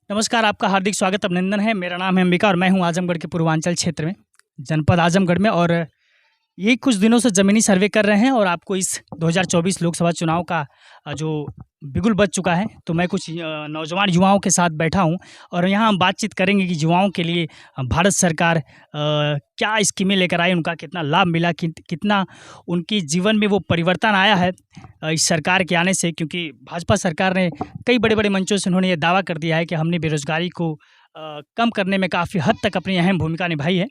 नमस्कार, आपका हार्दिक स्वागत अभिनंदन है। मेरा नाम है अंबिका और मैं हूँ आजमगढ़ के पूर्वांचल क्षेत्र में, जनपद आजमगढ़ में। और यही कुछ दिनों से ज़मीनी सर्वे कर रहे हैं और आपको इस 2024 लोकसभा चुनाव का जो बिगुल बज चुका है, तो मैं कुछ नौजवान युवाओं के साथ बैठा हूँ और यहाँ हम बातचीत करेंगे कि युवाओं के लिए भारत सरकार क्या स्कीमें लेकर आई, उनका कितना लाभ मिला, कितना उनकी जीवन में वो परिवर्तन आया है इस सरकार के आने से। क्योंकि भाजपा सरकार ने कई बड़े-बड़े मंचों से उन्होंने ये दावा कर दिया है कि हमने बेरोज़गारी को कम करने में काफ़ी हद तक अपनी अहम भूमिका निभाई है।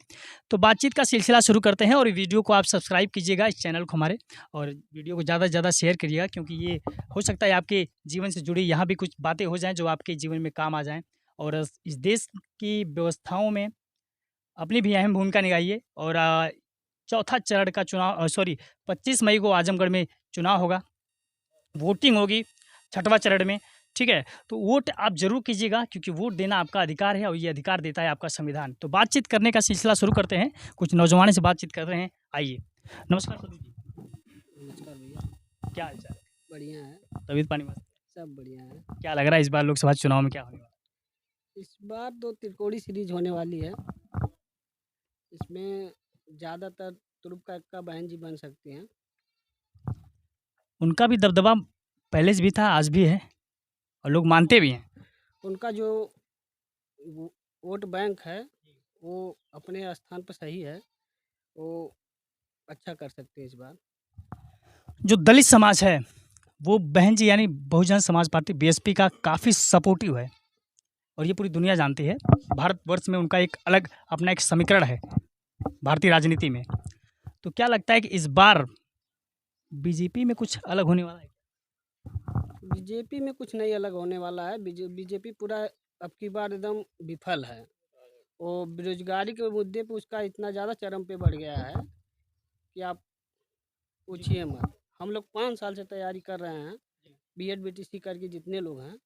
तो बातचीत का सिलसिला शुरू करते हैं और वीडियो को आप सब्सक्राइब कीजिएगा इस चैनल को हमारे, और वीडियो को ज़्यादा से ज़्यादा शेयर करिएगा, क्योंकि ये हो सकता है आपके जीवन से जुड़ी यहाँ भी कुछ बातें हो जाएँ जो आपके जीवन में काम आ जाएँ। और इस देश की व्यवस्थाओं में अपनी भी अहम भूमिका निभाइए। और चौथा चरण का चुनाव 25 मई को आजमगढ़ में चुनाव होगा, वोटिंग होगी छठवां चरण में। ठीक है, तो वोट आप ज़रूर कीजिएगा, क्योंकि वोट देना आपका अधिकार है और ये अधिकार देता है आपका संविधान। तो बातचीत करने का सिलसिला शुरू करते हैं, कुछ नौजवानों से बातचीत कर रहे हैं। आइए। नमस्कार सदू जी। नमस्कार भैया। क्या हाल चाल है? बढ़िया है। तबीयत पानी मस्त? सब बढ़िया है। क्या लग रहा है इस बार लोकसभा चुनाव में क्या होने वाला है? इस बार तो त्रिकोणी सीरीज होने वाली है। इसमें ज़्यादातर तुरुप का इक्का बहन जी बन सकती हैं। उनका भी दबदबा पहले से भी था, आज भी है और लोग मानते भी हैं। उनका जो वोट बैंक है वो अपने स्थान पर सही है, वो अच्छा कर सकते हैं इस बार। जो दलित समाज है वो बहन जी यानी बहुजन समाज पार्टी बीएसपी का काफ़ी सपोर्टिव है और ये पूरी दुनिया जानती है। भारतवर्ष में उनका एक अलग अपना एक समीकरण है भारतीय राजनीति में। तो क्या लगता है कि इस बार बीजेपी में कुछ अलग होने वाला है? बीजेपी में कुछ नहीं अलग होने वाला है। बीजेपी पूरा अब की बार एकदम विफल है। वो बेरोजगारी के मुद्दे पे उसका इतना ज़्यादा चरम पे बढ़ गया है कि आप पूछिए मत। हम लोग 5 साल से तैयारी कर रहे हैं, बीएड बीटीसी करके जितने लोग हैं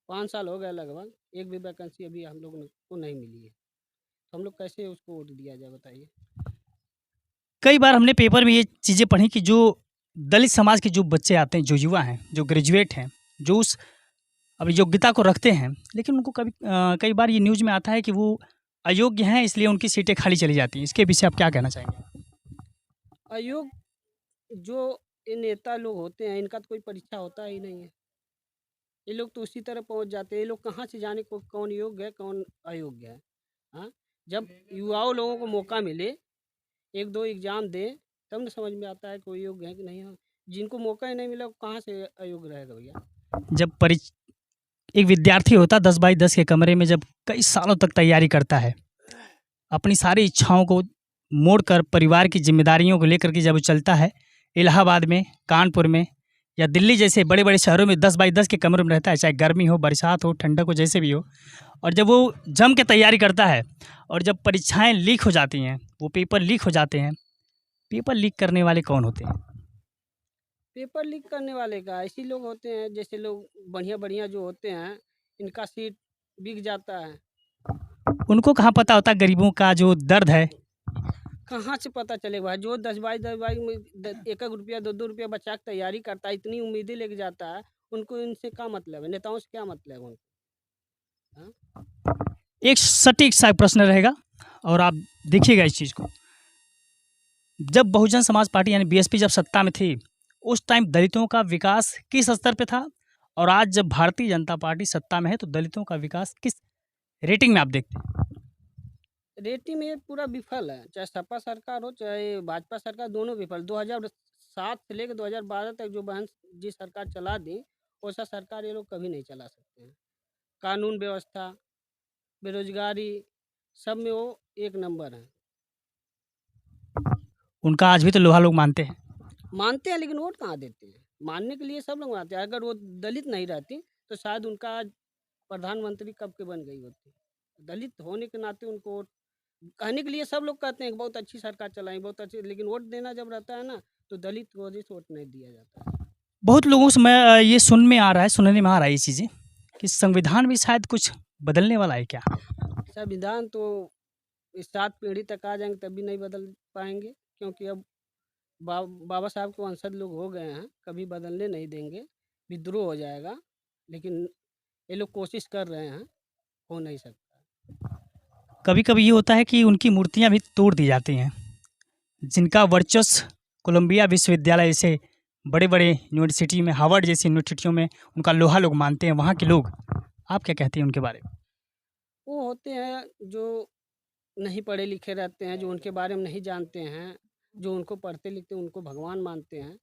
5 साल हो गए लगभग, एक भी वैकेंसी अभी हम लोग को नहीं मिली है। तो हम लोग कैसे उसको वोट दिया जाए बताइए? कई बार हमने पेपर में ये चीज़ें पढ़ी कि जो दलित समाज के जो बच्चे आते हैं, जो युवा हैं, जो ग्रेजुएट हैं, जो उस अब योग्यता को रखते हैं, लेकिन उनको कई बार ये न्यूज़ में आता है कि वो अयोग्य हैं, इसलिए उनकी सीटें खाली चली जाती हैं। इसके विषय आप क्या कहना चाहेंगे? अयोग जो ये नेता लोग होते हैं इनका तो कोई परीक्षा होता ही नहीं है। ये लोग तो उसी तरह पहुंच जाते हैं। ये लोग कहाँ से जाने को कौन योग्य है कौन अयोग्य है? हाँ, जब युवाओं लोगों को मौका मिले, एक दो एग्जाम दें, तब न समझ में आता है कोई योग्य है कि नहीं है। जिनको मौका ही नहीं मिला वो कहाँ से अयोग्य रहेगा भैया? जब एक विद्यार्थी होता 10 बाई 10 के कमरे में, जब कई सालों तक तैयारी करता है, अपनी सारी इच्छाओं को मोड़कर परिवार की ज़िम्मेदारियों को लेकर के जब वो चलता है, इलाहाबाद में, कानपुर में या दिल्ली जैसे बड़े-बड़े शहरों में 10 बाई 10 के कमरे में रहता है, चाहे गर्मी हो, बरसात हो, ठंडक हो, जैसे भी हो। और जब वो जम के तैयारी करता है और जब परीक्षाएँ लीक हो जाती हैं, वो पेपर लीक हो जाते हैं, पेपर लीक करने वाले कौन होते हैं? पेपर लीक करने वाले का ऐसे लोग होते हैं, जैसे लोग बढ़िया-बढ़िया जो होते हैं, इनका सीट बिक जाता है। उनको कहाँ पता होता है गरीबों का जो दर्द है। कहाँ से पता चलेगा भाई? जो 10 बाई 10 बाई में 1-1 रुपया 2-2 रुपया बचा के तैयारी करता है, इतनी उम्मीदें लेके जाता है, उनको इनसे क्या मतलब है? नेताओं से क्या मतलब है उनको? हाँ? एक सटीक सा प्रश्न रहेगा और आप देखिएगा इस चीज़ को। जब बहुजन समाज पार्टी यानी बीएसपी जब सत्ता में थी, उस टाइम दलितों का विकास किस स्तर पे था? और आज जब भारतीय जनता पार्टी सत्ता में है, तो दलितों का विकास किस रेटिंग में आप देखते हैं? रेटी में ये पूरा विफल है, चाहे सपा सरकार हो, चाहे भाजपा सरकार, दोनों विफल। 2007 से लेकर 2012 तक जो बहन जी सरकार चला दी, वैसा सरकार ये लोग कभी नहीं चला सकते हैं। कानून व्यवस्था, बेरोजगारी, सब में वो एक नंबर है। उनका आज भी तो लोहा लोग मानते हैं। मानते हैं लेकिन वोट कहाँ देते हैं? मानने के लिए सब लोग मानते हैं। अगर वो दलित नहीं रहती तो शायद उनका आज प्रधानमंत्री कब के बन गई होती। दलित होने के नाते उनको वोट कहने के लिए सब लोग कहते हैं कि बहुत अच्छी सरकार चलाई, बहुत अच्छी, लेकिन वोट देना जब रहता है ना, तो दलित की वजह से वोट नहीं दिया जाता है। बहुत लोगों से मैं ये सुनने में आ रहा है ये चीज़ें कि संविधान भी शायद कुछ बदलने वाला है क्या? संविधान तो इस 7 पीढ़ी तक आ जाएँगे तब भी नहीं बदल पाएँगे, क्योंकि अब बाबा साहब के वंशज लोग हो गए हैं, कभी बदलने नहीं देंगे, विद्रोह हो जाएगा। लेकिन ये लोग कोशिश कर रहे हैं। हो नहीं सकता। कभी कभी ये होता है कि उनकी मूर्तियां भी तोड़ दी जाती हैं, जिनका वर्चस्व कोलंबिया विश्वविद्यालय जैसे बड़े बड़े यूनिवर्सिटी में, हार्वर्ड जैसी यूनिवर्सिटियों में उनका लोहा लोग मानते हैं, वहाँ के लोग। आप क्या कहते हैं उनके बारे में? वो होते हैं जो नहीं पढ़े लिखे रहते हैं, जो उनके बारे में नहीं जानते हैं, जो उनको पढ़ते लिखते उनको भगवान मानते हैं।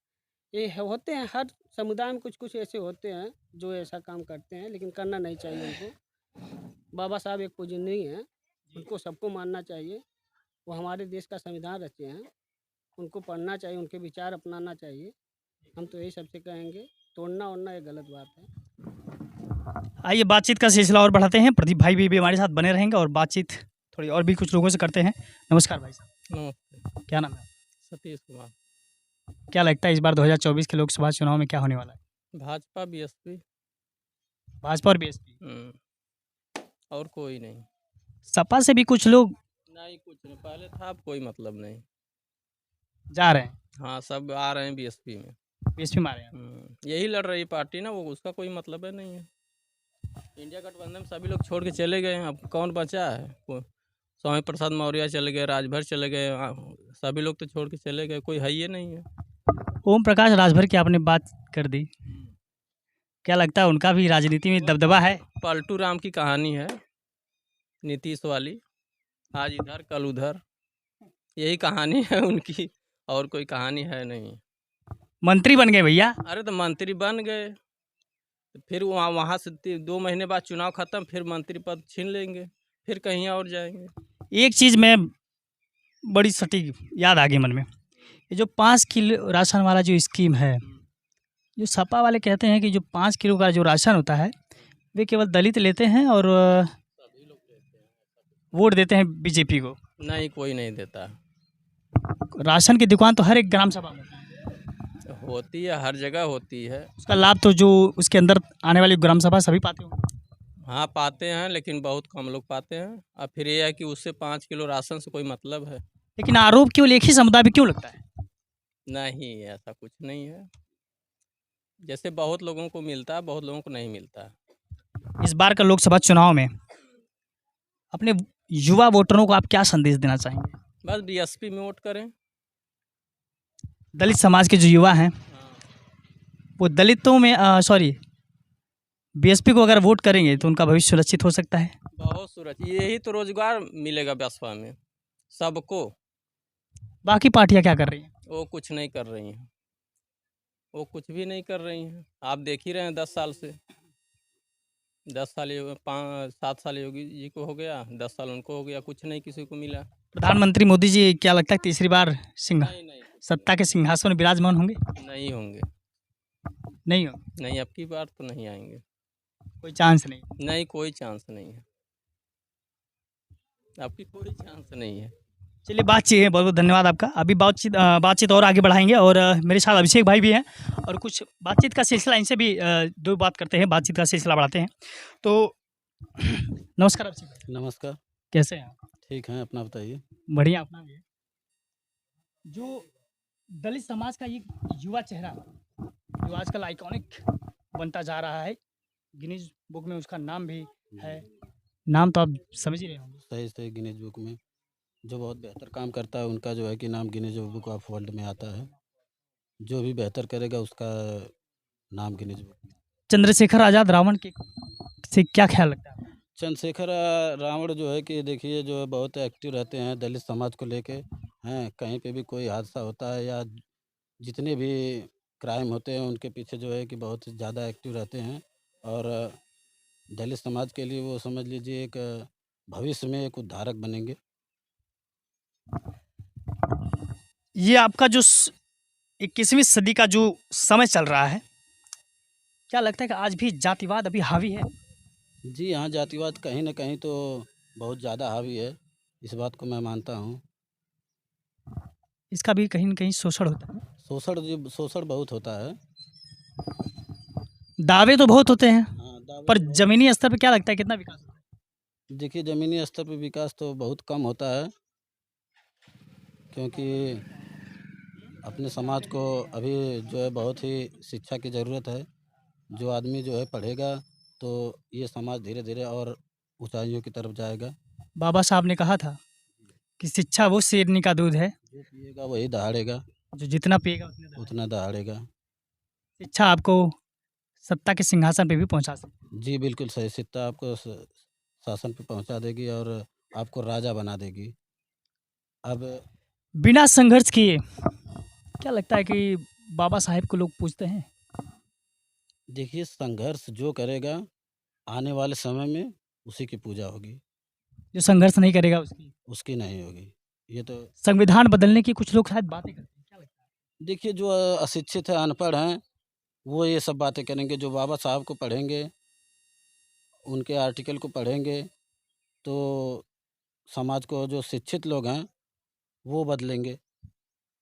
होते हैं, हर समुदाय में कुछ कुछ ऐसे होते हैं जो ऐसा काम करते हैं, लेकिन करना नहीं चाहिए उनको। बाबा साहब एक पूजनीय हैं, उनको सबको मानना चाहिए। वो हमारे देश का संविधान रचे हैं, उनको पढ़ना चाहिए, उनके विचार अपनाना चाहिए। हम तो यही सबसे कहेंगे, तोड़ना ओड़ना ये गलत बात है। आइए बातचीत का सिलसिला और बढ़ाते हैं। प्रदीप भाई भी हमारे साथ बने रहेंगे और बातचीत थोड़ी और भी कुछ लोगों से करते हैं। नमस्कार भाई साहब, नमस्ते। क्या नाम है? सतीश कुमार। क्या लगता है इस बार 2024 के लोकसभा चुनाव में क्या होने वाला है? भाजपा बीएसपी। भाजपा और बीएसपी? और कोई नहीं। सपा से भी कुछ लोग नहीं, कुछ नहीं, पहले था, अब कोई मतलब नहीं। जा रहे हैं, हाँ, सब आ रहे हैं बीएसपी में। बीएसपी में आ रहे हैं। यही लड़ रही पार्टी ना, वो उसका कोई मतलब है नहीं है। इंडिया गठबंधन में सभी लोग छोड़ के चले गए हैं, अब कौन बचा है? स्वामी प्रसाद मौर्य चले गए, राजभर चले गए, सभी लोग तो छोड़ के चले गए, कोई है ही नहीं है। ओम प्रकाश राजभर की आपने बात कर दी, क्या लगता है उनका भी राजनीति में दबदबा है? पलटू राम की कहानी है, नीतीश वाली, आज इधर कल उधर, यही कहानी है उनकी, और कोई कहानी है नहीं। मंत्री बन गए भैया। अरे तो मंत्री बन गए, फिर वहाँ से 2 महीने बाद चुनाव खत्म, फिर मंत्री पद छीन लेंगे, फिर कहीं और जाएंगे। एक चीज़ में बड़ी सटीक याद आ गई मन में, ये जो 5 किलो राशन वाला जो स्कीम है, जो सपा वाले कहते हैं कि जो 5 किलो का जो राशन होता है वे केवल दलित लेते हैं और वोट देते हैं बीजेपी को। नहीं, कोई नहीं देता। राशन की दुकान तो हर एक ग्राम सभा में होती है, हर जगह होती है। उसका लाभ तो जो उसके अंदर आने वाली ग्राम सभा सभी पाते हो। हाँ, पाते हैं, लेकिन बहुत कम लोग पाते हैं। अब फिर ये है कि उससे 5 किलो राशन से कोई मतलब है? लेकिन आरोप केवल एक ही समुदाय पे क्यों लगता है? नहीं, ऐसा कुछ नहीं है। जैसे बहुत लोगों को मिलता है, बहुत लोगों को नहीं मिलता है। इस बार का लोकसभा चुनाव में अपने युवा वोटरों को आप क्या संदेश देना चाहेंगे? बस बीएसपी में वोट करें। दलित समाज के जो युवा हैं वो दलितों में बीएसपी को अगर वोट करेंगे तो उनका भविष्य सुरक्षित हो सकता है। बहुत सुरक्षित, यही तो रोजगार मिलेगा बसपा में सबको। बाकी पार्टियां क्या कर रही हैं? वो कुछ नहीं कर रही हैं, वो कुछ भी नहीं कर रही हैं। आप देख ही रहे हैं, 10 साल से, 10 साल 7 साल योगी जी को हो गया, 10 साल उनको हो गया, कुछ नहीं किसी को मिला। प्रधानमंत्री मोदी जी क्या लगता है तीसरी बार नहीं, सत्ता के सिंहासन में विराजमान होंगे? नहीं होंगे। नहीं होंगे, नहीं, अब की बार तो नहीं आएंगे। कोई चांस नहीं। नहीं, कोई चांस नहीं है, आपकी कोई चांस नहीं है। चलिए, बातचीत है, बहुत बहुत धन्यवाद आपका। अभी बातचीत और आगे बढ़ाएंगे और मेरे साथ अभिषेक भाई भी हैं और कुछ बातचीत का सिलसिला, इनसे भी दो बात करते हैं, बातचीत का सिलसिला बढ़ाते हैं। तो नमस्कार अभिषेक भाई। नमस्कार। कैसे हैं आप? ठीक हैं, अपना बताइए। बढ़िया, अपना भी है। जो दलित समाज का ये युवा चेहरा जो आजकल आइकॉनिक बनता जा रहा है, गिनीज बुक में उसका नाम भी है, नाम तो आप समझ ही रहे होंगे। सही सही, गिनीज बुक में जो बहुत बेहतर काम करता है उनका जो है कि नाम गिनीज बुक ऑफ वर्ल्ड में आता है। जो भी बेहतर करेगा उसका नाम गिनीज बुक में। चंद्रशेखर आज़ाद रावण के से क्या ख्याल लगता है? चंद्रशेखर रावण जो है कि देखिए जो है बहुत एक्टिव रहते हैं दलित समाज को लेके हैं। कहीं पे भी कोई हादसा होता है या जितने भी क्राइम होते हैं उनके पीछे जो है कि बहुत ज़्यादा एक्टिव रहते हैं। और दलित समाज के लिए वो समझ लीजिए एक भविष्य में एक उद्धारक बनेंगे। ये आपका जो 21वीं सदी का जो समय चल रहा है, क्या लगता है कि आज भी जातिवाद अभी हावी है? जी हाँ, जातिवाद कहीं न कहीं तो बहुत ज़्यादा हावी है, इस बात को मैं मानता हूँ। इसका भी कहीं न कहीं शोषण होता है। शोषण बहुत होता है। दावे तो बहुत होते हैं, हाँ, दावे पर तो बहुत। ज़मीनी स्तर पे क्या लगता है कितना विकास होता है? देखिए ज़मीनी स्तर पे विकास तो बहुत कम होता है, क्योंकि अपने समाज को अभी जो है बहुत ही शिक्षा की ज़रूरत है। जो आदमी जो है पढ़ेगा तो ये समाज धीरे-धीरे और ऊंचाइयों की तरफ जाएगा। बाबा साहब ने कहा था कि शिक्षा वो शेरनी का दूध है, जो पिएगा वही दहाड़ेगा, जो जितना पिएगा उतने दहाड़ेगा। उतना दहाड़ेगा। शिक्षा आपको सत्ता के सिंहासन पे भी पहुंचा सकती है। जी बिल्कुल सही। शिक्षा आपको शासन पे पहुंचा देगी और आपको राजा बना देगी। अब बिना संघर्ष किए क्या लगता है कि बाबा साहेब को लोग पूछते हैं? देखिए, संघर्ष जो करेगा आने वाले समय में उसी की पूजा होगी, जो संघर्ष नहीं करेगा उसकी। उसकी नहीं होगी। ये तो संविधान बदलने की कुछ लोग शायद बातें करते हैं, क्या लगता है? देखिए, जो अशिक्षित है, अनपढ़ हैं, वो ये सब बातें करेंगे। जो बाबा साहब को पढ़ेंगे, उनके आर्टिकल को पढ़ेंगे, तो समाज को जो शिक्षित लोग हैं वो बदलेंगे,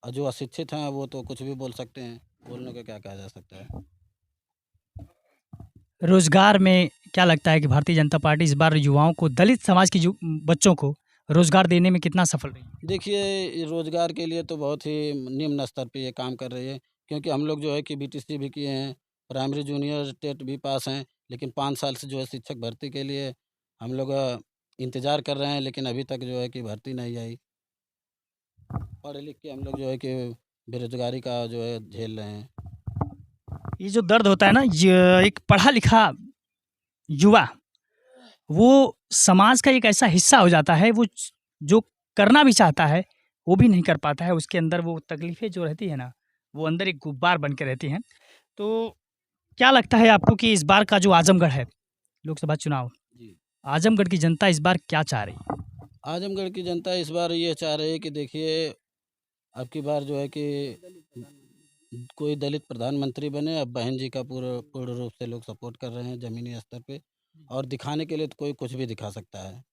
और जो अशिक्षित हैं वो तो कुछ भी बोल सकते हैं। बोलने को क्या कहा जा सकता है। रोजगार में क्या लगता है कि भारतीय जनता पार्टी इस बार युवाओं को, दलित समाज की बच्चों को रोजगार देने में कितना सफल रही? देखिए, ये रोज़गार के लिए तो बहुत ही निम्न स्तर पे ये काम कर रही है, क्योंकि हम लोग जो है कि बीटीसी भी किए हैं, प्राइमरी जूनियर टेट भी पास हैं, लेकिन 5 साल से जो है शिक्षक भर्ती के लिए हम लोग इंतज़ार कर रहे हैं, लेकिन अभी तक जो है कि भर्ती नहीं आई। पढ़ लिख के हम लोग जो है कि बेरोज़गारी का जो है झेल रहे हैं। ये जो दर्द होता है ना, ये एक पढ़ा लिखा युवा वो समाज का एक ऐसा हिस्सा हो जाता है, वो जो करना भी चाहता है वो भी नहीं कर पाता है। उसके अंदर वो तकलीफ़ें जो रहती है ना, वो अंदर एक गुब्बार बन के रहती हैं। तो क्या लगता है आपको कि इस बार का जो आजमगढ़ है, लोकसभा चुनाव, जी। आजमगढ़ की जनता इस बार क्या चाह रही है? आजमगढ़ की जनता इस बार ये चाह रही है कि देखिए, अब की बार जो है कि कोई दलित प्रधानमंत्री बने। अब बहन जी का पूर्ण रूप से लोग सपोर्ट कर रहे हैं ज़मीनी स्तर पे, और दिखाने के लिए तो कोई कुछ भी दिखा सकता है।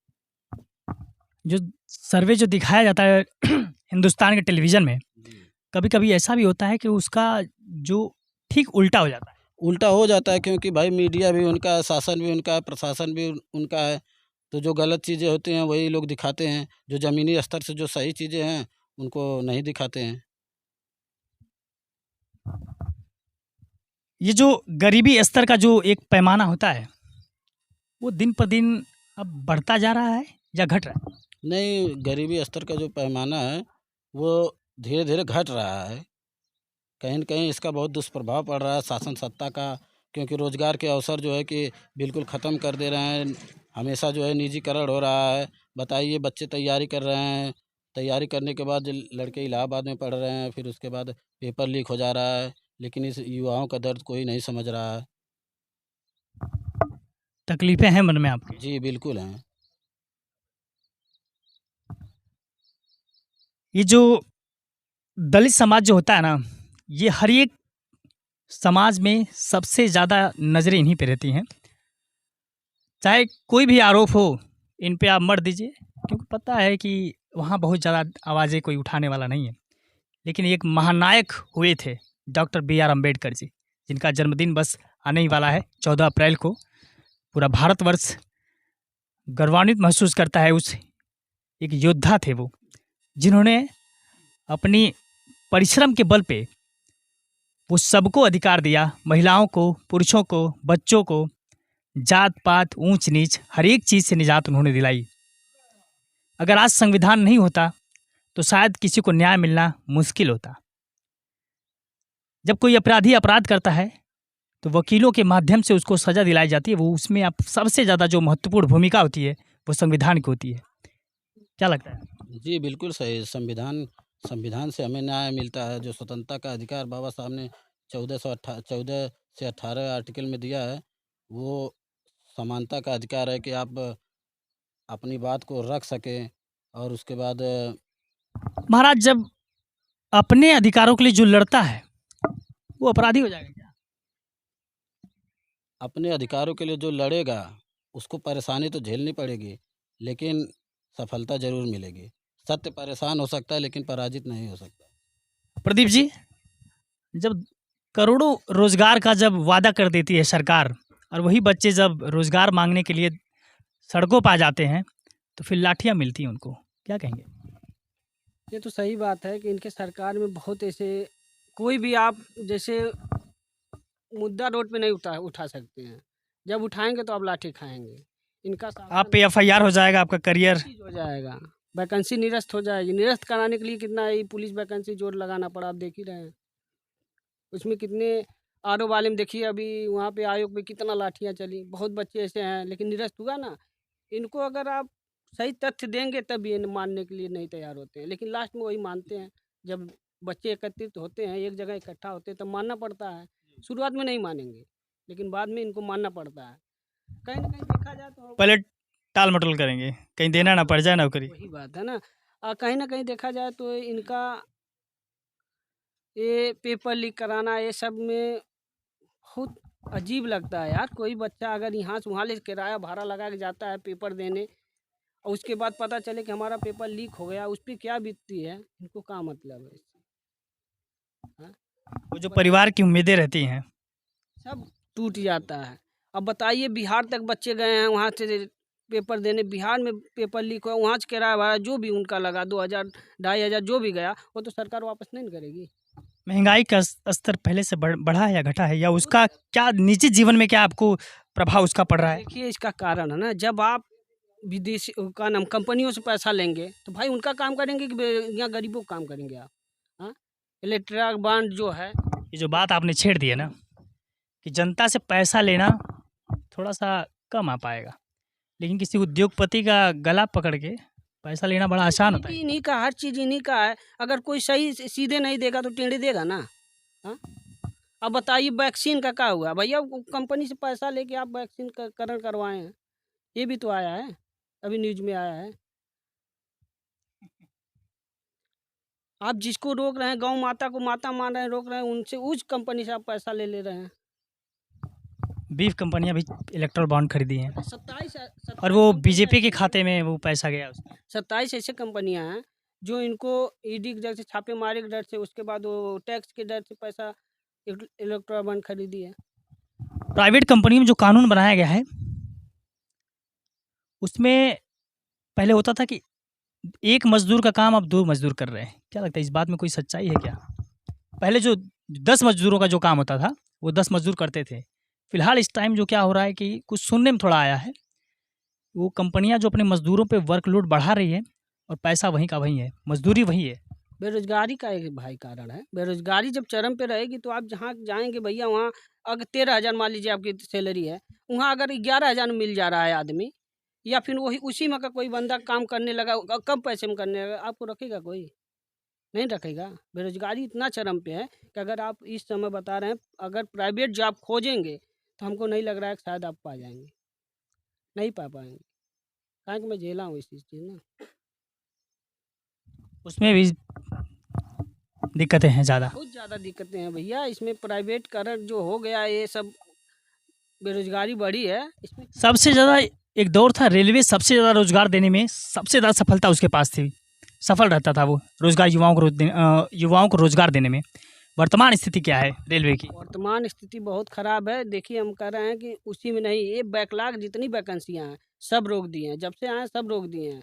जो सर्वे जो दिखाया जाता है हिंदुस्तान के टेलीविज़न में, जी। कभी-कभी ऐसा भी होता है कि उसका जो ठीक उल्टा हो जाता है। उल्टा हो जाता है, क्योंकि भाई मीडिया भी उनका है, शासन भी उनका है, प्रशासन भी उनका है। तो जो गलत चीज़ें होती हैं वही लोग दिखाते हैं, जो ज़मीनी स्तर से जो सही चीज़ें हैं उनको नहीं दिखाते हैं। ये जो गरीबी स्तर का जो एक पैमाना होता है, वो दिन पर दिन अब बढ़ता जा रहा है या घट रहा है? नहीं, गरीबी स्तर का जो पैमाना है वो धीरे-धीरे घट रहा है। कहीं न कहीं इसका बहुत दुष्प्रभाव पड़ रहा है शासन सत्ता का, क्योंकि रोज़गार के अवसर जो है कि बिल्कुल ख़त्म कर दे रहे हैं। हमेशा जो है निजीकरण हो रहा है। बताइए, बच्चे तैयारी कर रहे हैं, तैयारी करने के बाद लड़के इलाहाबाद में पढ़ रहे हैं, फिर उसके बाद पेपर लीक हो जा रहा है, लेकिन इस युवाओं का दर्द कोई नहीं समझ रहा है। तकलीफ़ें हैं मन में आपके। जी, बिल्कुल हैं। ये जो दलित समाज जो होता है ना, ये हर एक समाज में सबसे ज़्यादा नज़रें इन्हीं पे रहती हैं। चाहे कोई भी आरोप हो, इन पे आप मत दीजिए, क्योंकि पता है कि वहाँ बहुत ज़्यादा आवाज़ें कोई उठाने वाला नहीं है। लेकिन एक महानायक हुए थे doctor B are Ambedkar ji, जिनका जन्मदिन बस आने ही वाला है 14 अप्रैल को। पूरा भारतवर्ष गौरवान्वित महसूस करता है। उस एक योद्धा थे वो, जिन्होंने अपनी परिश्रम के बल पे वो सबको अधिकार दिया, महिलाओं को, पुरुषों को, बच्चों को, जात पात ऊंच नीच हर एक चीज़ से निजात उन्होंने दिलाई। अगर आज संविधान नहीं होता तो शायद किसी को न्याय मिलना मुश्किल होता। जब कोई अपराधी अपराध करता है तो वकीलों के माध्यम से उसको सज़ा दिलाई जाती है। वो उसमें अब सबसे ज़्यादा जो महत्वपूर्ण भूमिका होती है वो संविधान की होती है। क्या लगता है? जी, बिल्कुल सही। संविधान से हमें न्याय मिलता है। जो स्वतंत्रता का अधिकार बाबा साहब ने 14 से 18 आर्टिकल में दिया है, वो समानता का अधिकार है कि आप अपनी बात को रख सकें, और उसके बाद महाराज, जब अपने अधिकारों के लिए जो लड़ता है वो अपराधी हो जाएगा क्या? अपने अधिकारों के लिए जो लड़ेगा उसको परेशानी तो झेलनी पड़ेगी, लेकिन सफलता ज़रूर मिलेगी। सत्य परेशान हो सकता है, लेकिन पराजित नहीं हो सकता। प्रदीप जी, जब करोड़ों रोजगार का जब वादा कर देती है सरकार, और वही बच्चे जब रोजगार मांगने के लिए सड़कों पर आ जाते हैं, तो फिर लाठियां मिलती हैं उनको, क्या कहेंगे? ये तो सही बात है कि इनके सरकार में बहुत ऐसे, कोई भी आप जैसे मुद्दा रोड पे नहीं उठा उठा सकते हैं। जब उठाएंगे तो आप लाठी खाएंगे। इनका शासन आप पे FIR हो जाएगा, आपका करियर चीज़ हो जाएगा, वैकेंसी निरस्त हो जाएगी। निरस्त कराने के लिए कितना ही पुलिस वैकेंसी जोर लगाना पड़ा, आप देख ही रहे हैं। उसमें कितने आरओ वाले में देखिए, अभी वहाँ पे आयोग में कितना लाठियाँ चली, बहुत बच्चे ऐसे हैं, लेकिन निरस्त हुआ ना। इनको अगर आप सही तथ्य देंगे तब ये मानने के लिए नहीं तैयार होते हैं, लेकिन लास्ट में वही मानते हैं। जब बच्चे एकत्रित होते हैं, एक जगह इकट्ठा होते हैं, तब मानना पड़ता है। शुरुआत में नहीं मानेंगे, लेकिन बाद में इनको मानना पड़ता है। कहीं ना कहीं देखा जाए तो पहले टाल मटोल करेंगे, कहीं देना ना पड़ जाए नौकरी। वही बात है ना। कहीं ना कहीं देखा जाए तो इनका ये पेपर लीक कराना, ये सब में बहुत अजीब लगता है यार। कोई बच्चा अगर यहाँ से वहाँ ले किराया भाड़ा लगा के जाता है पेपर देने, और उसके बाद पता चले कि हमारा पेपर लीक हो गया, उस पर क्या बीतती है, इनको क्या मतलब है इससे? हाँ? वो जो परिवार की उम्मीदें रहती हैं, सब टूट जाता है। अब बताइए, बिहार तक बच्चे गए हैं वहाँ से पेपर देने, बिहार में पेपर लीक हुआ, वहाँ से किराया भाड़ा जो भी उनका लगा 2000 2500 जो भी गया, वो तो सरकार वापस नहीं ना करेगी। महंगाई का स्तर पहले से बढ़ा है या घटा है, या उसका क्या निजी जीवन में क्या आपको प्रभाव उसका पड़ रहा है? देखिए, इसका कारण है ना, जब आप विदेशी का नाम कंपनियों से पैसा लेंगे तो भाई उनका काम करेंगे कि यहाँ गरीबों का काम करेंगे आप? हाँ, इलेक्ट्रा बॉन्ड जो है, ये जो बात आपने छेड़ दी है ना, कि जनता से पैसा लेना थोड़ा सा कम आ पाएगा, लेकिन किसी उद्योगपति का गला पकड़ के पैसा लेना बड़ा आसान होता है। इन्हीं का, हर चीज़ इन्हीं का है। अगर कोई सही सीधे नहीं देगा तो टेढ़े देगा ना। हाँ, अब बताइए वैक्सीन का क्या हुआ भैया? वो कंपनी से पैसा लेके आप वैक्सीन का करण करवाए हैं, ये भी तो आया है, अभी न्यूज में आया है। आप जिसको रोक रहे हैं, गौ माता को माता मान रहे हैं, रोक रहे हैं, उनसे उस कंपनी से आप पैसा ले ले रहे हैं। बीफ कंपनियां भी इलेक्ट्रल बॉन्ड खरीदी हैं, 27 और वो बीजेपी के खाते में वो पैसा गया उसका। 27 ऐसे कंपनियां हैं जो इनको ईडी के डर से, छापेमारी के डर से, उसके बाद वो टैक्स के डर से पैसा इलेक्ट्रॉल बॉन्ड खरीदी है। प्राइवेट कंपनी में जो कानून बनाया गया है, उसमें पहले होता था कि एक मजदूर का काम अब 2 मजदूर कर रहे हैं। क्या लगता है, इस बात में कोई सच्चाई है क्या? पहले जो 10 मजदूरों का जो काम होता था, वो 10 मजदूर करते थे। फिलहाल इस टाइम जो क्या हो रहा है कि कुछ सुनने में थोड़ा आया है, वो कंपनियां जो अपने मजदूरों पे वर्कलोड बढ़ा रही है, और पैसा वहीं का वहीं है, मजदूरी वही है। बेरोजगारी का एक भाई कारण है। बेरोजगारी जब चरम पे रहेगी तो आप जहाँ जाएंगे भैया, वहाँ अगर 13,000 मान लीजिए आपकी सैलरी है, वहाँ अगर 11,000 में मिल जा रहा है आदमी, या फिर वही उसी में का कोई बंदा काम करने लगा, कम पैसे में करने लगा, आपको रखेगा कोई? नहीं रखेगा। बेरोजगारी इतना चरम पे है कि अगर आप इस समय बता रहे हैं, अगर प्राइवेट जॉब खोजेंगे तो हमको नहीं लग रहा है कि शायद आप पा जाएंगे, नहीं पा पाएंगे। कारण कि मैं झेला हूँ इस चीज़ ना। उसमें भी दिक्कतें हैं ज़्यादा। बहुत ज़्यादा दिक्कतें हैं भैया इसमें। प्राइवेटकरण जो हो गया, ये सब बेरोजगारी बढ़ी है इसमें। सबसे ज़्यादा एक दौर था, रेलवे सबसे ज़्यादा रोजगार देने में सबसे ज़्यादा सफलता उसके पास थी, सफल रहता था वो रोजगार, युवाओं को रोजगार देने में। वर्तमान स्थिति क्या है रेलवे की? वर्तमान स्थिति बहुत ख़राब है। देखिए, हम कह रहे हैं कि उसी में नहीं, ये बैकलॉग जितनी वैकेंसियाँ हैं सब रोक दिए हैं, जब से आए सब रोक दिए हैं।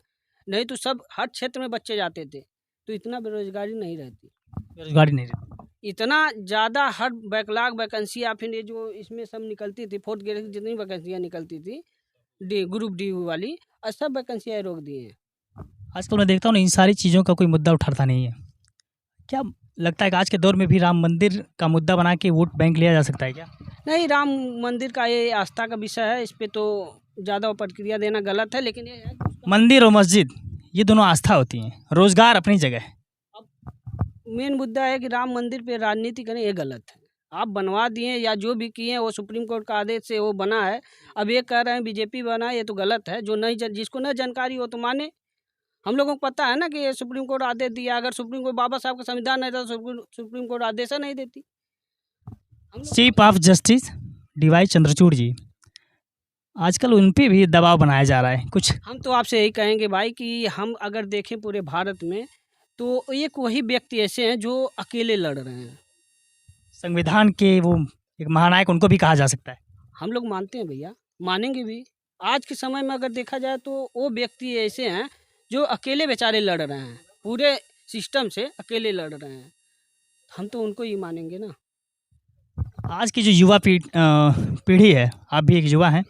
नहीं तो सब हर क्षेत्र में बच्चे जाते थे, तो इतना बेरोजगारी नहीं रहती। बेरोजगारी नहीं रहती। इतना ज़्यादा हर बैकलॉग वैकेंसियाँ, फिर ये जो इसमें सब निकलती थी, फोर्थ ग्रेड की जितनी वैकेंसियाँ निकलती थी, डी ग्रुप डी वाली, और सब वैकेंसियाँ रोक दी हैं। आजकल मैं देखता हूँ ना, इन सारी चीज़ों का कोई मुद्दा उठाता नहीं है। क्या लगता है कि आज के दौर में भी राम मंदिर का मुद्दा बना के वोट बैंक लिया जा सकता है क्या? नहीं, राम मंदिर का ये आस्था का विषय है, इस पे तो ज़्यादा प्रतिक्रिया देना गलत है, लेकिन ये है कि उसका मंदिर और मस्जिद ये दोनों आस्था होती हैं, रोजगार अपनी जगह है। मेन मुद्दा है कि राम मंदिर पे राजनीति करें, ये गलत है। आप बनवा दिए या जो भी किए, वो सुप्रीम कोर्ट का आदेश से वो बना है। अब ये कह रहे हैं बीजेपी बना, ये तो गलत है। जो नहीं जिसको न जानकारी हो तो माने। हम लोगों को पता है ना कि ये सुप्रीम कोर्ट आदेश दिया। अगर सुप्रीम कोर्ट, बाबा साहब का संविधान नहीं था तो सुप्रीम कोर्ट आदेश नहीं देती। हम लोग chief of justice DY Chandrachud ji, आजकल उन पे भी दबाव बनाया जा रहा है कुछ। हम तो आपसे यही कहेंगे भाई कि हम अगर देखें पूरे भारत में, तो एक वही व्यक्ति ऐसे हैं जो अकेले लड़ रहे हैं। संविधान के वो एक महानायक उनको भी कहा जा सकता है। हम लोग मानते हैं भैया, मानेंगे भी। आज के समय में अगर देखा जाए तो वो व्यक्ति ऐसे हैं जो अकेले बेचारे लड़ रहे हैं, पूरे सिस्टम से अकेले लड़ रहे हैं। हम तो उनको ही मानेंगे ना। आज की जो युवा पीढ़ी है, आप भी एक युवा हैं,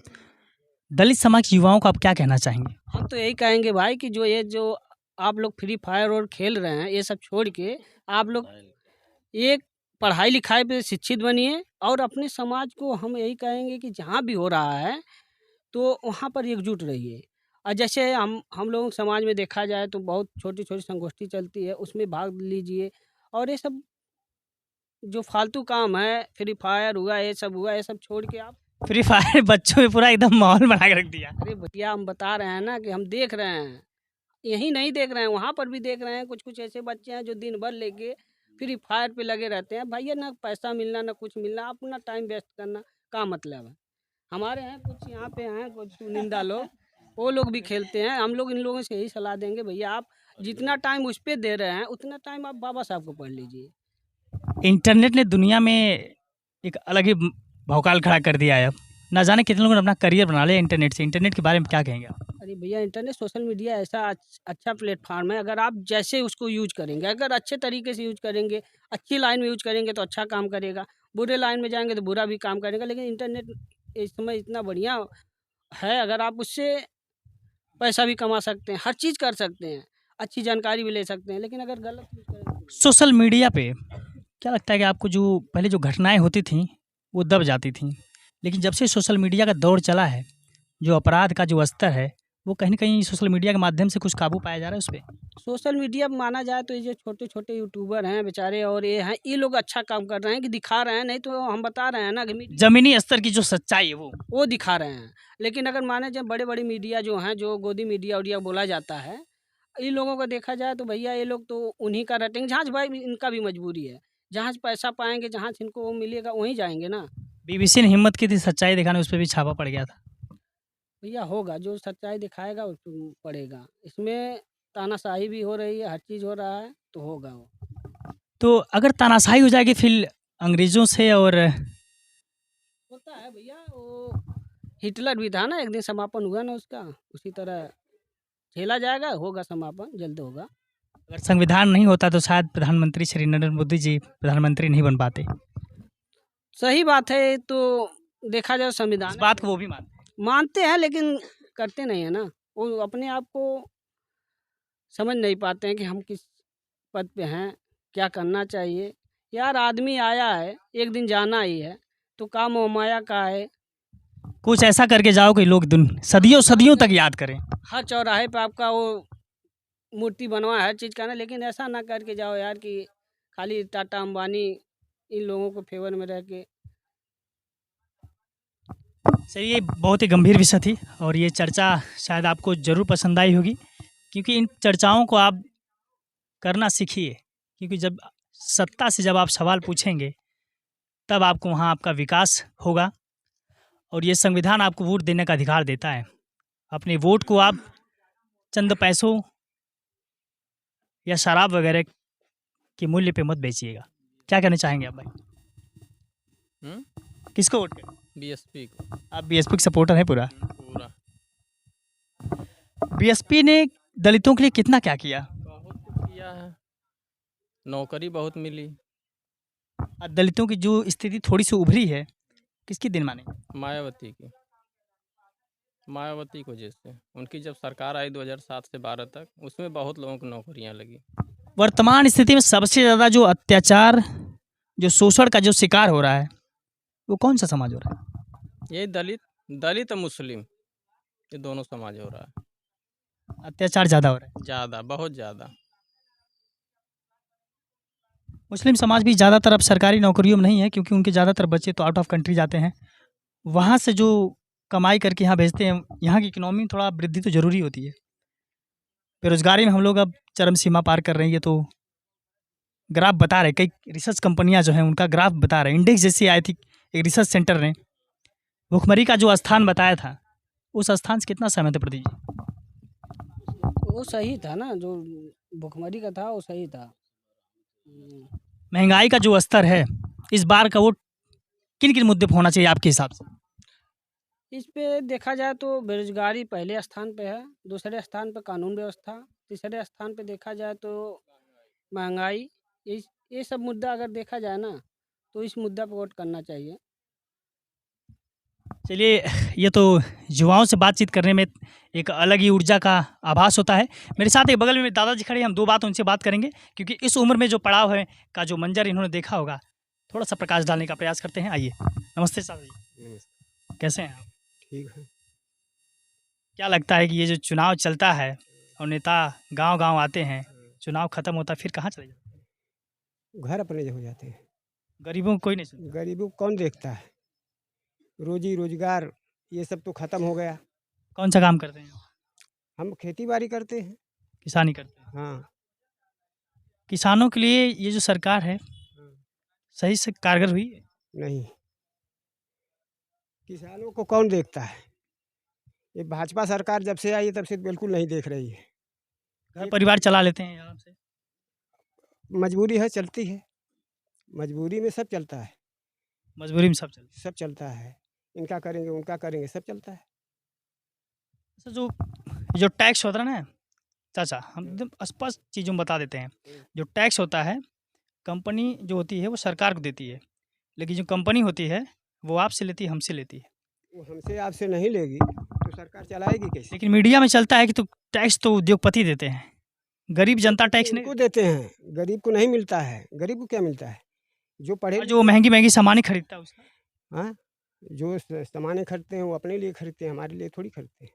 दलित समाज के युवाओं को आप क्या कहना चाहेंगे? हम तो यही कहेंगे भाई कि जो आप लोग फ्री फायर और खेल रहे हैं, ये सब छोड़ के आप लोग एक पढ़ाई लिखाई पे शिक्षित बनिए, और अपने समाज को हम यही कहेंगे कि जहाँ भी हो रहा है तो वहाँ पर एकजुट रहिए। और जैसे हम लोगों के समाज में देखा जाए तो बहुत छोटी-छोटी संगोष्ठी चलती है, उसमें भाग लीजिए। और ये सब जो फालतू काम है, फ्री फायर हुआ, ये सब हुआ, ये सब छोड़ के आप फ्री फायर बच्चों में पूरा एकदम माहौल बना के रख दिया। अरे भैया, हम बता रहे हैं ना कि हम देख रहे हैं। यहीं नहीं देख रहे हैं, वहाँ पर भी देख रहे हैं। कुछ-कुछ ऐसे बच्चे हैं जो दिन भर लेके फ्री फायर पे लगे रहते हैं। भैया, ना पैसा मिलना, ना कुछ मिलना, अपना टाइम वेस्ट करना, क्या मतलब है? हमारे यहाँ कुछ यहाँ पे हैं कुछ चुनिंदा लोग, वो लोग भी खेलते हैं। हम लोग इन लोगों से यही सलाह देंगे, भैया आप जितना टाइम उस पे दे रहे हैं, उतना टाइम आप बाबा साहब को पढ़ लीजिए। इंटरनेट ने दुनिया में एक अलग ही भौकाल खड़ा कर दिया है अब। ना जाने कितने लोगों ने अपना करियर बना लिया इंटरनेट से। इंटरनेट के बारे में क्या कहेंगे आप? अरे भैया, इंटरनेट सोशल मीडिया ऐसा अच्छा प्लेटफॉर्म है। अगर आप जैसे उसको यूज करेंगे, अगर अच्छे तरीके से यूज करेंगे, अच्छी लाइन में यूज करेंगे तो अच्छा काम करेगा, बुरे लाइन में जाएंगे तो बुरा भी काम करेगा। लेकिन इंटरनेट इस समय इतना बढ़िया है, अगर आप उससे पैसा भी कमा सकते हैं, हर चीज़ कर सकते हैं, अच्छी जानकारी भी ले सकते हैं। लेकिन अगर गलत यूज करेंगे सोशल मीडिया पे क्या लगता है कि आपको जो पहले जो घटनाएँ होती थीं, वो दब जाती थीं। लेकिन जब से सोशल मीडिया का दौर चला है, जो अपराध का जो स्तर है, वो कहीं न कहीं सोशल मीडिया के माध्यम से कुछ काबू पाया जा रहा है उसपे? सोशल मीडिया पे माना जाए तो ये जो छोटे-छोटे यूट्यूबर हैं बेचारे, और ये हैं, ये लोग अच्छा काम कर रहे हैं कि दिखा रहे हैं। नहीं तो हम बता रहे हैं ना कि ज़मीनी स्तर की जो सच्चाई है वो दिखा रहे हैं। लेकिन अगर माने जब बड़े-बड़े मीडिया जो हैं, जो गोदी मीडिया बोला जाता है, इन लोगों को देखा जाए तो भैया ये लोग तो उन्हीं का रटेंगे। जहाँ से भाई इनका भी मजबूरी है, जहाँ से पैसा पाएँगे, जहाँ से इनको वो मिलेगा वहीं जाएँगे ना। बीबीसी ने हिम्मत की थी सच्चाई दिखाने, उस पे भी छापा पड़ गया था। भैया होगा, जो सच्चाई दिखाएगा उसको पड़ेगा। इसमें तानाशाही भी हो रही है, हर चीज़ हो रहा है, तो होगा वो। तो अगर तानाशाही हो जाएगी फिर अंग्रेज़ों से और होता है भैया, वो हिटलर भी था ना, एक दिन समापन हुआ ना उसका, उसी तरह झेला जाएगा, होगा समापन, जल्द होगा। अगर संविधान नहीं होता तो शायद प्रधानमंत्री श्री नरेंद्र मोदी जी प्रधानमंत्री नहीं बन पाते। सही बात है, तो देखा जाए इस संविधान बात को वो भी मानते हैं। मानते हैं, लेकिन करते नहीं है ना। वो अपने आप को समझ नहीं पाते हैं कि हम किस पद पे हैं, क्या करना चाहिए। यार, आदमी आया है, एक दिन जाना ही है, तो काम मोह माया का है। कुछ ऐसा करके जाओ कि लोग सदियों तक याद करें। हर चौराहे पे आपका वो मूर्ति बनवा, हर चीज़ करना, लेकिन ऐसा ना करके जाओ यार कि खाली टाटा अंबानी इन लोगों को फेवर में रह के। चलिए, ये बहुत ही गंभीर विषय थी और ये चर्चा शायद आपको ज़रूर पसंद आई होगी, क्योंकि इन चर्चाओं को आप करना सीखिए। क्योंकि जब सत्ता से जब आप सवाल पूछेंगे, तब आपको वहाँ आपका विकास होगा। और ये संविधान आपको वोट देने का अधिकार देता है। अपने वोट को आप चंद पैसों या शराब वगैरह के मूल्य पे मत बेचिएगा। क्या कहना चाहेंगे आप भाई? किसको वोट करें? बीएसपी को। आप बीएसपी के सपोर्टर हैं पूरा? पूरा। बीएसपी ने दलितों के लिए कितना क्या किया? बहुत कुछ किया है, नौकरी बहुत मिली। दलितों की जो स्थिति थोड़ी सी उभरी है, किसकी दिन माने? मायावती की, मायावती की वजह से। उनकी जब सरकार आई 2007 से 12 तक, उसमें बहुत लोगों को नौकरियां लगी। वर्तमान स्थिति में सबसे ज़्यादा जो अत्याचार, जो शोषण का जो शिकार हो रहा है, वो कौन सा समाज हो रहा है? ये दलित और मुस्लिम, ये दोनों समाज हो रहा है। अत्याचार ज़्यादा हो रहा है। ज़्यादा, बहुत ज़्यादा। मुस्लिम समाज भी ज़्यादातर अब सरकारी नौकरियों में नहीं है, क्योंकि उनके ज़्यादातर बच्चे तो आउट ऑफ कंट्री जाते हैं। वहाँ से जो कमाई करके यहाँ भेजते हैं, यहाँ की इकोनॉमी में थोड़ा वृद्धि तो ज़रूरी होती है। बेरोज़गारी में हम लोग अब चरम सीमा पार कर रही है। तो ग्राफ बता रहे, कई रिसर्च कंपनियां जो हैं उनका ग्राफ बता रहे, इंडेक्स जैसी आई थी एक रिसर्च सेंटर ने, भुखमरी का जो स्थान बताया था, उस स्थान से कितना सहमत है प्रदीप जी? वो सही था ना, जो भुखमरी का था वो सही था। महंगाई का जो स्तर है, इस बार का वोट किन किन मुद्दे पर होना चाहिए आपके हिसाब से? इस पे देखा जाए तो बेरोजगारी पहले स्थान पे है, दूसरे स्थान पे कानून व्यवस्था, तीसरे स्थान पे देखा जाए तो महंगाई। ये सब मुद्दा अगर देखा जाए ना, तो इस मुद्दा पे वोट करना चाहिए। चलिए, ये तो युवाओं से बातचीत करने में एक अलग ही ऊर्जा का आभास होता है। मेरे साथ एक बगल में दादाजी खड़े हैं, हम 2 बात उनसे बात करेंगे क्योंकि इस उम्र में जो पड़ाव है का जो मंजर इन्होंने देखा होगा, थोड़ा-सा प्रकाश डालने का प्रयास करते हैं। आइए, नमस्ते साहब जी, कैसे हैं आप? ठीक है। क्या लगता है कि ये जो चुनाव चलता है और नेता गाँव-गाँव आते हैं, चुनाव खत्म होता है फिर कहाँ चले जाते हैं? घर अपने हो जाते हैं। गरीबों को कोई नहीं सुनता। गरीबों को कौन देखता है? रोजी रोजगार ये सब तो खत्म हो गया। कौन-सा काम करते हैं? हम खेती बाड़ी करते हैं। किसानी करते हैं। हाँ। किसानों के लिए ये जो सरकार है, सही से कारगर हुई है? नहीं। किसानों को कौन देखता है? ये भाजपा सरकार जब से आई है तब से बिल्कुल नहीं देख रही है। घर परिवार चला लेते हैं आराम से। मजबूरी है, चलती है। मजबूरी में सब चलता है। मजबूरी में सब चलता है। सब चलता है। इनका करेंगे, उनका करेंगे, सब चलता है। अच्छा, जो टैक्स होता है ना चाचा, हम एकदम स्पष्ट चीज़ों में बता देते हैं। जो टैक्स होता है, कंपनी जो होती है वो सरकार को देती है, लेकिन जो कंपनी होती है वो आपसे लेती है, हमसे लेती है। वो हमसे आपसे नहीं लेगी तो सरकार चलाएगी कैसे? लेकिन मीडिया में चलता है कि तो टैक्स तो उद्योगपति देते हैं, गरीब जनता टैक्स नहीं उनको देते हैं, गरीब को नहीं मिलता है। गरीब को क्या मिलता है? जो पढ़े और जो महंगी-महंगी सामानें खरीदता है उसका। हाँ, जो सामानें खरीदते हैं वो अपने लिए खरीदते हैं, हमारे लिए थोड़ी खरीदते हैं।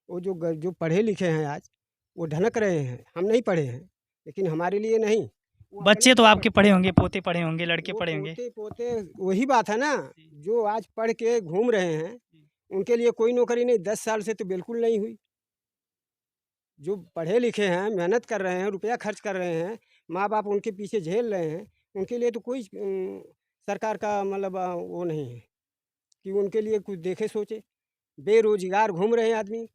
वो जो पढ़े लिखे हैं आज, वो ढनक रहे हैं। हम नहीं पढ़े हैं, लेकिन हमारे लिए नहीं। वो बच्चे अपने तो लिए आपके पढ़े होंगे, पोते पढ़े होंगे, लड़के वो पढ़े होंगे। पोते पोते वही बात है ना, जो आज पढ़ के घूम रहे हैं, उनके लिए कोई नौकरी नहीं। 10 साल से तो बिल्कुल नहीं हुई। जो पढ़े लिखे हैं, मेहनत कर रहे हैं, रुपया खर्च कर रहे हैं, माँ बाप उनके पीछे झेल रहे हैं, उनके लिए तो कोई सरकार का मतलब वो नहीं है कि उनके लिए कुछ देखे सोचे। बेरोजगार घूम रहे हैं आदमी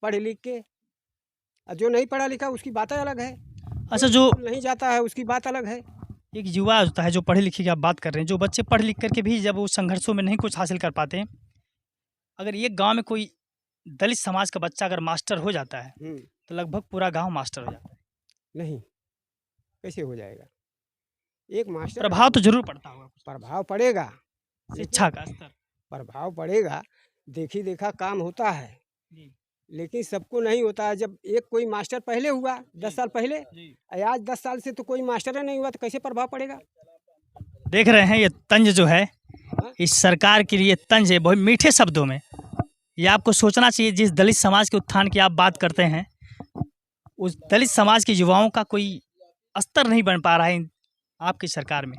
पढ़ लिख के, और जो नहीं पढ़ा लिखा उसकी बात अलग है। अच्छा, जो स्कूल नहीं जाता है उसकी बात अलग है। एक युवा होता है जो पढ़े लिखे की आप बात कर रहे हैं, जो बच्चे पढ़ लिख करके भी जब वो संघर्षों में नहीं कुछ हासिल कर पाते हैं, अगर एक गांव में कोई दलित समाज का बच्चा अगर मास्टर हो जाता है तो लगभग पूरा गांव मास्टर हो जाता है। नहीं, कैसे हो जाएगा? एक मास्टर प्रभाव तो जरूर पड़ता होगा, प्रभाव पड़ेगा, शिक्षा का स्तर। प्रभाव पड़ेगा। देखी देखा काम होता है, जी, लेकिन सबको नहीं होता है। जब एक कोई मास्टर पहले हुआ 10 साल पहले, जी। आज 10 साल से तो कोई मास्टर नहीं हुआ, तो कैसे प्रभाव पड़ेगा? देख रहे हैं ये तंज जो है, इस सरकार के लिए तंज है, बहुत मीठे शब्दों में। ये आपको सोचना चाहिए, जिस दलित समाज के उत्थान की आप बात करते हैं, उस दलित समाज के युवाओं का कोई स्तर नहीं बन पा रहा है आपकी सरकार में।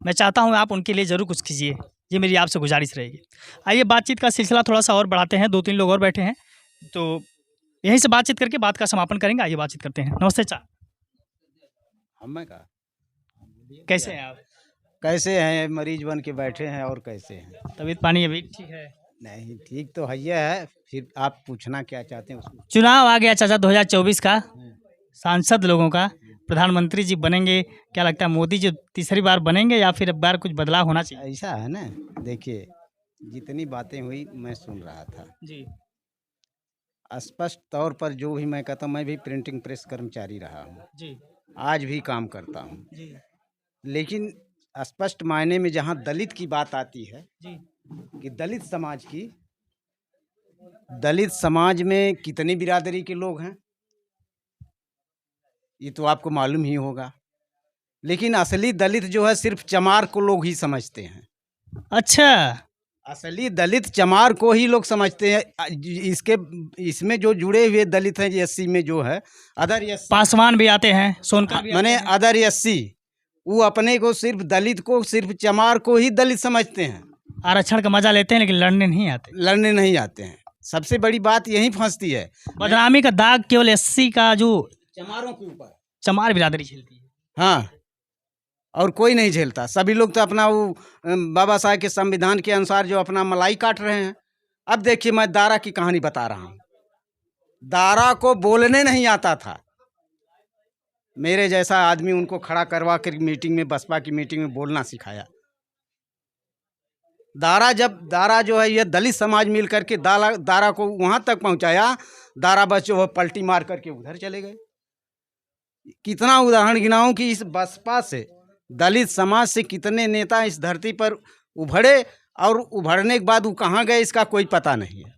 मैं चाहता हूँ आप उनके लिए ज़रूर कुछ कीजिए, ये मेरी आपसे गुजारिश रहेगी। आइए बातचीत का सिलसिला थोड़ा सा और बढ़ाते हैं, 2-3 लोग और बैठे हैं, तो यहीं से बातचीत करके बात का समापन करेंगे। आइए बातचीत करते हैं। नमस्ते चा, हमें का कैसे हैं आप? कैसे हैं? मरीज बन के बैठे हैं और कैसे हैं? तबीयत पानी अभी ठीक है? नहीं, ठीक तो है। फिर आप पूछना क्या चाहते हैं उसमें? चुनाव आ गया चाचा 2024 का, सांसद लोगों का, प्रधानमंत्री जी बनेंगे, क्या लगता है मोदी जी तीसरी बार बनेंगे या फिर अब बार कुछ बदलाव होना चाहिए? ऐसा है ना, देखिए जितनी बातें हुई मैं सुन रहा था, जी, स्पष्ट तौर पर जो भी मैं कहता हूँ, मैं भी प्रिंटिंग प्रेस कर्मचारी रहा हूँ, जी, आज भी काम करता हूँ, जी, लेकिन स्पष्ट मायने में जहाँ दलित की बात आती है जी, कि दलित समाज में कितनी बिरादरी के लोग हैं ये तो आपको मालूम ही होगा, लेकिन असली दलित जो है सिर्फ चमार को लोग ही समझते हैं। अच्छा, असली दलित चमार को ही लोग समझते हैं। इसमें जो जुड़े हुए दलित हैं, एससी में जो है अदर एससी, पासवान भी आते हैं, सोनकर भी माने आते हैं। अदर एससी, वो अपने को सिर्फ दलित को, सिर्फ चमार को ही दलित समझते हैं, आरक्षण का मजा लेते हैं लेकिन लड़ने नहीं आते। लड़ने नहीं आते हैं। सबसे बड़ी बात यही फंसती है, बदनामी का दाग केवल एससी का जो चमारों के ऊपर, चमार बिरादरी झेलती है। हाँ, और कोई नहीं झेलता। सभी लोग तो अपना वो बाबा साहब के संविधान के अनुसार जो अपना मलाई काट रहे हैं। अब देखिए, मैं दारा की कहानी बता रहा हूँ। दारा को बोलने नहीं आता था, मेरे जैसा आदमी उनको खड़ा करवा कर मीटिंग में, बसपा की मीटिंग में बोलना सिखाया। दारा जो है ये दलित समाज मिल करके दारा को वहाँ तक पहुँचाया, दारा बच्चों वो पलटी मार करके उधर चले गए। कितना उदाहरण गिनाऊं कि इस बसपा से, दलित समाज से कितने नेता इस धरती पर उभरे और उभरने के बाद वो कहाँ गए इसका कोई पता नहीं है।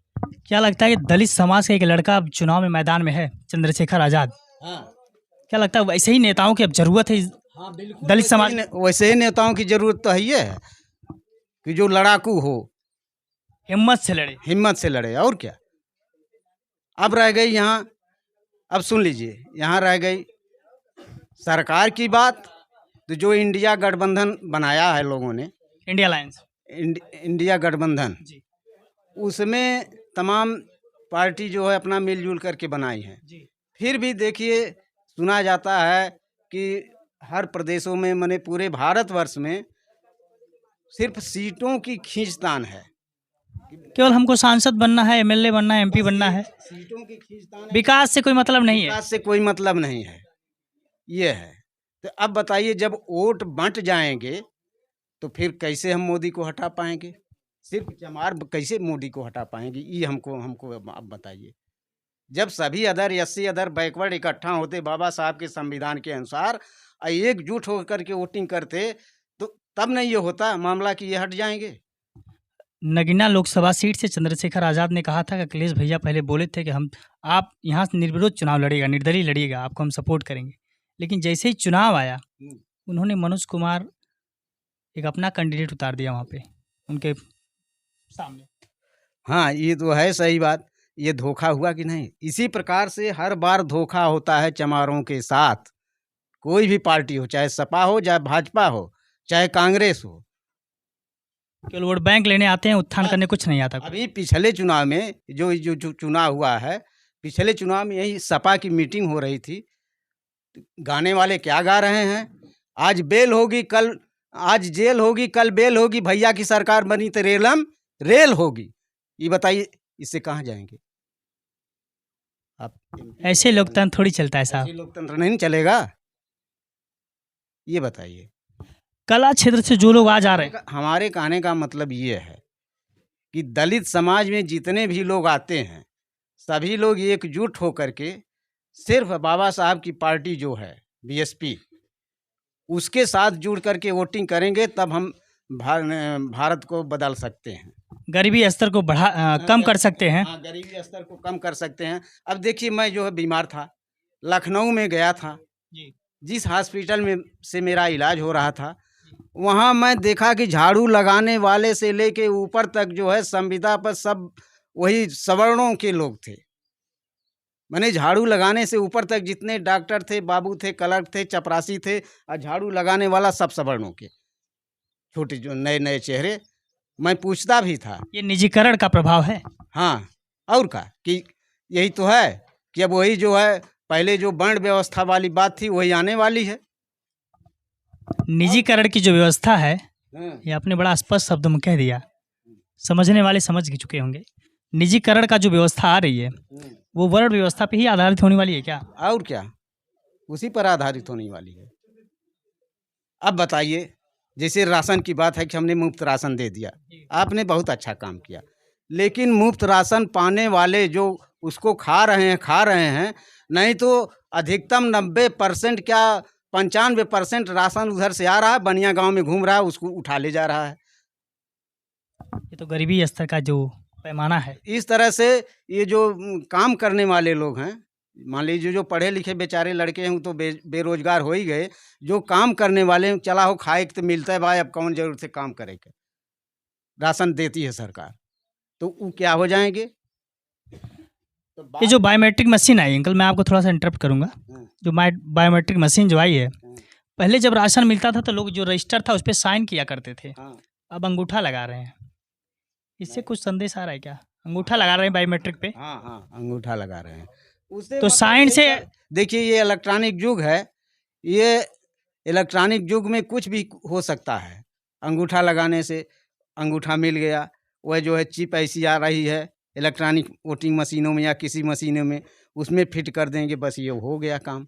क्या लगता है कि दलित समाज का एक लड़का अब चुनाव में मैदान में है, चंद्रशेखर आज़ाद, हाँ क्या लगता है वैसे ही नेताओं की अब जरूरत है हाँ बिल्कुल, दलित समाज? वैसे ही नेताओं की जरूरत तो है कि जो लड़ाकू हो, हिम्मत से लड़े। हिम्मत से लड़े। और क्या। अब रह गई यहाँ, अब सुन लीजिए, यहाँ रह गई सरकार की बात। तो जो इंडिया गठबंधन बनाया है लोगों ने, इंडिया अलायंस इंडिया गठबंधन, जी उसमें तमाम पार्टी जो है अपना मिलजुल करके बनाई है। जी फिर भी देखिए, सुना जाता है कि हर प्रदेशों में, माने पूरे भारतवर्ष में सिर्फ सीटों की खींचतान है। केवल हमको सांसद बनना है, एमएलए बनना है, एमपी बनना है, सीटों की खींचतान है, विकास से कोई मतलब नहीं है। विकास से कोई मतलब नहीं है, ये है। तो अब बताइए, जब वोट बंट जाएंगे तो फिर कैसे हम मोदी को हटा पाएंगे? सिर्फ चमार कैसे मोदी को हटा पाएंगे, ये हमको अब बताइए। जब सभी अदर 80 अदर बैकवर्ड इकट्ठा होते बाबा साहब के संविधान के अनुसार, एकजुट होकर के वोटिंग करते, तो तब नहीं ये होता मामला कि ये हट जाएंगे। नगीना लोकसभा सीट से चंद्रशेखर आज़ाद ने कहा था कि अखिलेश भैया पहले बोले थे कि आप यहाँ से निर्विरोध चुनाव लड़ेगा, निर्दलीय लड़िएगा, आपको हम सपोर्ट करेंगे। लेकिन जैसे ही चुनाव आया, उन्होंने मनोज कुमार एक अपना कैंडिडेट उतार दिया वहाँ पे उनके सामने। हाँ, ये तो है सही बात। ये धोखा हुआ कि नहीं? इसी प्रकार से हर बार धोखा होता है चमारों के साथ। कोई भी पार्टी हो, चाहे सपा हो, चाहे भाजपा हो, चाहे कांग्रेस हो। केवल वोट बैंक लेने आते हैं, उत्थान करने कुछ नहीं आता। अभी पिछले चुनाव में जो चुनाव हुआ है, पिछले चुनाव में यही सपा की मीटिंग हो रही थी। गाने वाले क्या गा रहे हैं? आज बेल होगी, कल आज जेल होगी, कल बेल होगी, भैया की सरकार बनी तो रेलम रेल होगी। ये बताइए, इससे कहाँ जाएंगे आप? ऐसे लोकतंत्र थोड़ी चलता है साहब। ऐसे लोकतंत्र नहीं चलेगा, ये बताइए। कला क्षेत्र से जो लोग आज आ रहे हैं, हमारे कहने का मतलब ये है कि दलित समाज में जितने भी लोग आते हैं, सभी लोग एकजुट होकर के सिर्फ बाबा साहब की पार्टी जो है बीएसपी, उसके साथ जुड़ करके वोटिंग करेंगे, तब हम भारत को बदल सकते हैं। गरीबी स्तर को कम कर सकते हैं। हाँ, गरीबी स्तर को कम कर सकते हैं। अब देखिए, मैं जो है बीमार था, लखनऊ में गया था, जिस हॉस्पिटल में से मेरा इलाज हो रहा था, वहाँ मैं देखा कि झाड़ू लगाने वाले से लेके ऊपर तक जो है संविदा पर सब वही सवर्णों के लोग थे। मैंने झाड़ू लगाने से ऊपर तक जितने डॉक्टर थे, बाबू थे, क्लर्क थे, चपरासी थे, और झाड़ू लगाने वाला सब सवर्णों के, छोटे जो नए नए चेहरे। मैं पूछता भी था, ये निजीकरण का प्रभाव है। हाँ, और का कि यही तो है कि अब वही जो है पहले जो वर्ण व्यवस्था वाली बात थी वही आने वाली है। निजीकरण की जो व्यवस्था है, ये आपने बड़ा स्पष्ट शब्द में कह दिया, समझने वाले समझ चुके होंगे। निजीकरण का जो व्यवस्था आ रही है, वो वर्ण व्यवस्था पे ही आधारित होने वाली है क्या? और क्या, उसी पर आधारित होने वाली है। अब बताइए, जैसे राशन की बात है कि हमने मुफ्त राशन दे दिया, आपने बहुत अच्छा काम किया, लेकिन मुफ्त राशन पाने वाले जो उसको खा रहे हैं, नहीं तो अधिकतम 90% क्या 95% राशन उधर से आ रहा है, बनिया गांव में घूम रहा है, उसको उठा ले जा रहा है। ये तो गरीबी स्तर का जो पैमाना है। इस तरह से ये जो काम करने वाले लोग हैं, मान लीजिए जो पढ़े लिखे बेचारे लड़के हैं, वो तो बेरोजगार हो ही गए। जो काम करने वाले हैं, चला हो खाए तो मिलता है भाई, अब कौन जरूरत से काम करेगा, राशन देती है सरकार, तो वो क्या हो जाएंगे? तो ये जो बायोमेट्रिक मशीन आई, अंकल मैं आपको थोड़ा सा इंटरप्ट करूंगा। जो बायोमेट्रिक मशीन जो आई है, पहले जब राशन मिलता था तो लोग जो रजिस्टर था उस पर साइन किया करते थे, अब अंगूठा लगा रहे हैं। इससे कुछ संदेश आ रहा है क्या? अंगूठा लगा रहे हैं बायोमेट्रिक पे। हाँ, अंगूठा लगा रहे हैं। उससे तो साइन से देखिए, ये इलेक्ट्रॉनिक युग है, ये इलेक्ट्रॉनिक युग में कुछ भी हो सकता है। अंगूठा लगाने से अंगूठा मिल गया, वह जो है चिप ऐसी आ रही है इलेक्ट्रॉनिक वोटिंग मशीनों में या किसी मशीनों में, उसमें फिट कर देंगे, बस ये हो गया काम।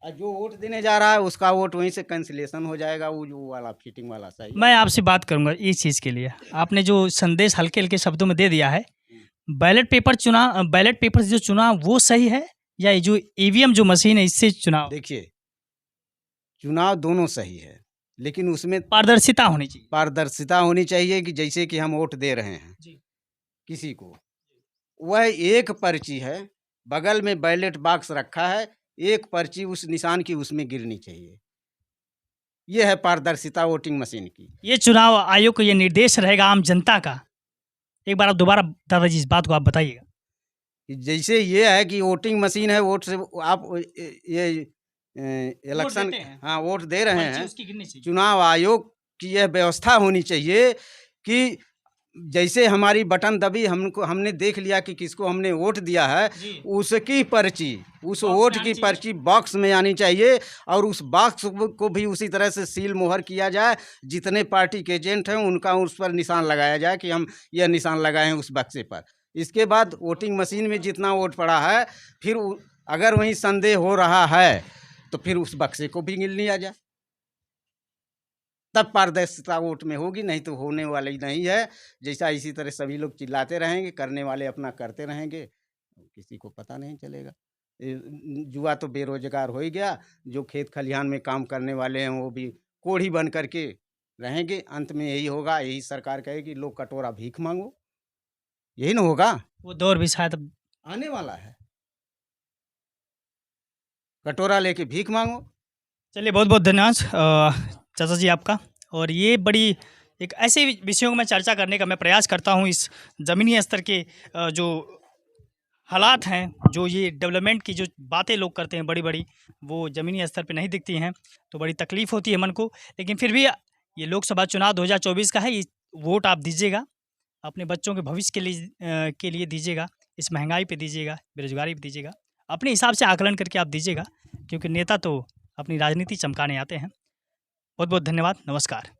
और जो वोट देने जा रहा है उसका वोट वहीं से कैंसिलेशन हो जाएगा, वो वाला फिटिंग वाला सही। मैं आपसे बात करूंगा इस चीज़ के लिए। आपने जो संदेश हल्के हल्के शब्दों में दे दिया है, बैलेट पेपर जो चुनाव वो सही है, या ये जो ईवीएम जो मशीन है इससे चुनाव? देखिए, चुनाव दोनों सही है, लेकिन उसमें पारदर्शिता होनी चाहिए। पारदर्शिता होनी चाहिए कि जैसे कि हम वोट दे रहे हैं जी। किसी को, वह एक पर्ची है, बगल में बैलेट बॉक्स रखा है, एक पर्ची उस निशान की उसमें गिरनी चाहिए। ये है पारदर्शिता वोटिंग मशीन की। ये चुनाव आयोग का ये निर्देश रहेगा आम जनता का। एक बार आप दोबारा दादाजी इस बात को आप बताइएगा। कि जैसे ये है कि वोटिंग मशीन है, वोट से आप ये इलेक्शन, देते हैं। हाँ वोट दे रहे पर्ची हैं, उसकी गिरनी चाहिए। चुनाव आयोग की यह व्यवस्था होनी चाहिए कि जैसे हमारी बटन दबी, हमने देख लिया कि किसको हमने वोट दिया है, जी। उसकी पर्ची, उस बॉक्स वोट में की आनी पर्ची बॉक्स में आनी चाहिए, और उस बॉक्स को भी उसी तरह से सील मोहर किया जाए। जितने पार्टी के एजेंट हैं उनका उस पर निशान लगाया जाए कि हम यह निशान लगाए हैं उस बक्से पर। इसके बाद वोटिंग मशीन में जितना वोट पड़ा है, फिर अगर वहीं संदेह हो रहा है तो फिर उस बक्से को भी गिन लिया जाए, तब पारदर्शिता वोट में होगी, नहीं तो होने वाली नहीं है। जैसा इसी तरह सभी लोग चिल्लाते रहेंगे, करने वाले अपना करते रहेंगे, किसी को पता नहीं चलेगा। युवा तो बेरोजगार हो ही गया, जो खेत खलिहान में काम करने वाले हैं वो भी कोढ़ी बन करके रहेंगे। अंत में यही होगा, यही सरकार कहेगी लोग कटोरा भीख मांगो, यही ना होगा। वो दौर भी शायद अब आने वाला है, कटोरा लेके भीख मांगो। चलिए, बहुत बहुत धन्यवाद चाचा जी आपका। और ये बड़ी एक ऐसे विषयों को मैं चर्चा करने का मैं प्रयास करता हूँ। इस ज़मीनी स्तर के जो हालात हैं, जो ये डेवलपमेंट की जो बातें लोग करते हैं बड़ी बड़ी, वो ज़मीनी स्तर पे नहीं दिखती हैं, तो बड़ी तकलीफ़ होती है मन को। लेकिन फिर भी ये लोकसभा चुनाव 2024 का है, ये वोट आप दीजिएगा, अपने बच्चों के भविष्य के लिए दीजिएगा, इस महंगाई पे दीजिएगा, बेरोजगारी पे दीजिएगा, अपने हिसाब से आकलन करके आप दीजिएगा, क्योंकि नेता तो अपनी राजनीति चमकाने आते हैं। बहुत बहुत धन्यवाद, नमस्कार।